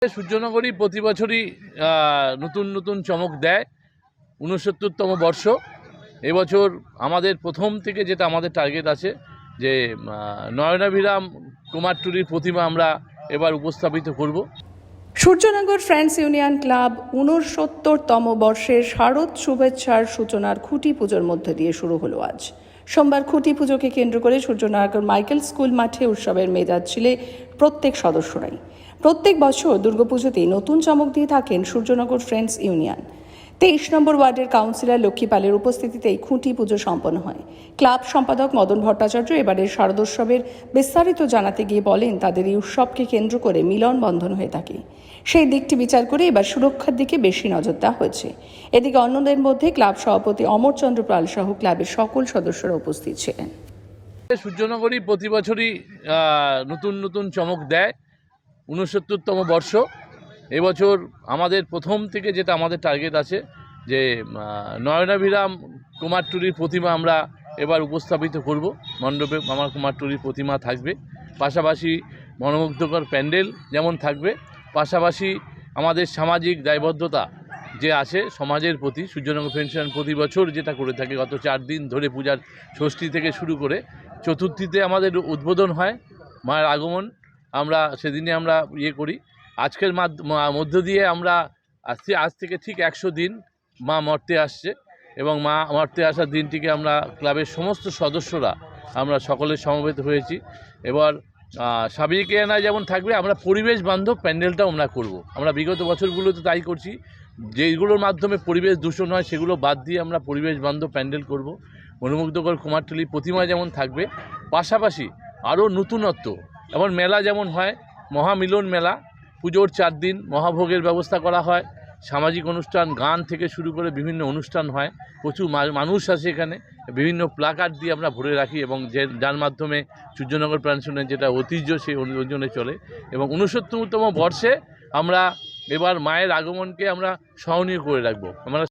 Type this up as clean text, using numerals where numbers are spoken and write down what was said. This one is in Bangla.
সূর্যনগরী প্রতি বছরই নতুন নতুন চমক দেয়। ৬৯তম বর্ষ এবছর আমাদের প্রথম থেকে যেটা আমাদের টার্গেট আছে যে নয়নাভিরাম কুমারটুলির প্রতিমা আমরা এবার উপস্থাপিত করব। সূর্যনগর ফ্রেন্ডস ইউনিয়ন ক্লাব ৬৯তম বর্ষের শারদ শুভেচ্ছার সূচনার খুঁটি পুজোর মধ্য দিয়ে শুরু হলো আজ। সোমবার খুঁটি পুজোকে কেন্দ্র করে সূর্যনগর মাইকেল স্কুল মাঠে উৎসবের মেজাজ ছিল প্রত্যেক সদস্যরাই। প্রত্যেক বছর দুর্গাপুজোতেই নতুন চমক দিয়ে থাকেন সূর্যনগর ফ্রেন্ডস ইউনিয়ন। ২৩ নম্বর ওয়ার্ডের কাউন্সিলর লক্ষ্মী পালের উপস্থিতিতেই খুঁটি পুজো সম্পন্ন হয়। ক্লাব সম্পাদক মদন ভট্টাচার্য এবারের শারদোৎসবের বিস্তারিত জানাতে গিয়ে বলেন, তাদের এই উৎসবকে কেন্দ্র করে মিলন বন্ধন হয়ে থাকে। সেই দিকটি বিচার করে এবার সুরক্ষার দিকে বেশি নজর দেওয়া হয়েছে। এদিকে অন্যদের মধ্যে ক্লাব সভাপতি অমরচন্দ্র পাল সহ ক্লাবের সকল সদস্যরা উপস্থিত ছিলেন। সূর্যনগরী প্রতি বছরই নতুন নতুন চমক দেয়। ৬৯তম বর্ষ এবছর আমাদের প্রথম থেকে যেটা আমাদের টার্গেট আছে যে নয়নাভিরাম কুমারটুলির প্রতিমা আমরা এবার উপস্থাপিত করব। মণ্ডপে আমার কুমারটুলির প্রতিমা থাকবে, পাশাপাশি মনোমুগ্ধকর প্যান্ডেল যেমন থাকবে, পাশাপাশি আমাদের সামাজিক দায়বদ্ধতা যে আছে সমাজের প্রতি। সূর্যনগর পেনশন প্রতি বছর যেটা করে থাকে, গত 4 দিন ধরে পূজার ষষ্ঠী থেকে শুরু করে চতুর্থীতে আমাদের উদ্বোধন হয়, মায়ের আগমন আমরা সেদিনে আমরা করি। আজকের মধ্য দিয়ে আমরা আজ থেকে ঠিক 100 দিন মা মর্তে আসছে এবং মা মর্তে আসার দিনটিকে আমরা ক্লাবের সমস্ত সদস্যরা আমরা সকলে সমবেত হয়েছি। এবার সাবিকেনা যেমন থাকবে, আমরা পরিবেশ বান্ধব প্যান্ডেলটাও আমরা করব। আমরা বিগত বছরগুলোতে তাই করছি, যেগুলোর মাধ্যমে পরিবেশ দূষণ হয় সেগুলো বাদ দিয়ে আমরা পরিবেশ বান্ধব প্যান্ডেল করব। মনোমুগ্ধকর কুমারটুলির প্রতিমা যেমন থাকবে, পাশাপাশি আরও নতুনত্ব, এমন মেলা যেমন হয়, মহামিলন মেলা, পুজোর 4 দিন মহাভোগের ব্যবস্থা করা হয়, সামাজিক অনুষ্ঠান, গান থেকে শুরু করে বিভিন্ন অনুষ্ঠান হয়, প্রচুর মানুষ আসে এখানে, বিভিন্ন প্লাকার্ড দিয়ে আমরা ভরে রাখি এবং যার মাধ্যমে সূর্যনগর পেনশনের যেটা ঐতিহ্য সেই অনুযায়ী চলে। এবং ৬৯তম বর্ষে আমরা এবার মায়ের আগমনকে আমরা স্মরণীয় করে রাখবো। আমরা